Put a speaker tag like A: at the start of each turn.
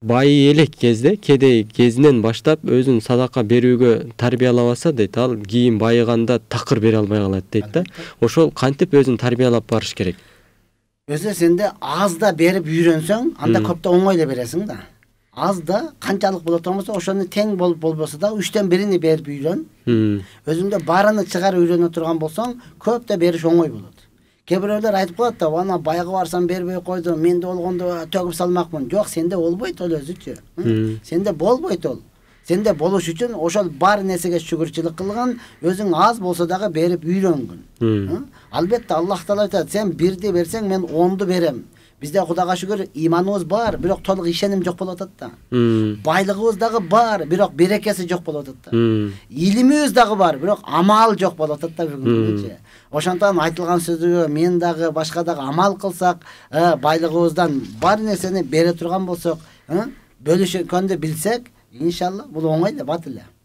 A: бай элек кезде кедей кезинен баштап өзүн садака берүүгө тарбиялабаса дейт, ал кийин байыганда такыр бере албай калат дейт да. Ошол кантип өзүн тарбиялап барыш керек?
B: Өзү сенде аз да берип үйрөнсөң, анда көп да оңой эле бересиң да. Az da kançalık bulup olmasa oşonu teң bolup bolbosa da 3'ten birini berip үйрөн. Özüңдө barını çıgar үйрөнө турган болсоң, көп да бериш оңой болот. Кээ бирөөлөр айтып коет да, "Ана байга барсам бербей койду, менде болгондо төгүп салмакмын." Жок, сенде болбойт ол өзүчө. Сенде болбойт ол. Сенде болуш үчүн ошол бар нерсеге шүгүрчүлүк кылган, өзүң аз болсо дагы берип үйрөнгөн. Албетте Аллах Таала айтат, "Сен бирди берсең, мен 10ду берем." Bizde Kudayga şükür imanımız var, birok toluk işenim çok bolatat da. Baylığımız dağı var, birok berekesi çok bolatat da. İlimimiz dağı var, birok amal çok bolatat da. Oşantan aytılgan sözü men dağı başka dağı amal kılsak, baylığımızdan var nesini bere turgan bolsak, bölüşkönde bilsek, inşallah bu oңой da batıl.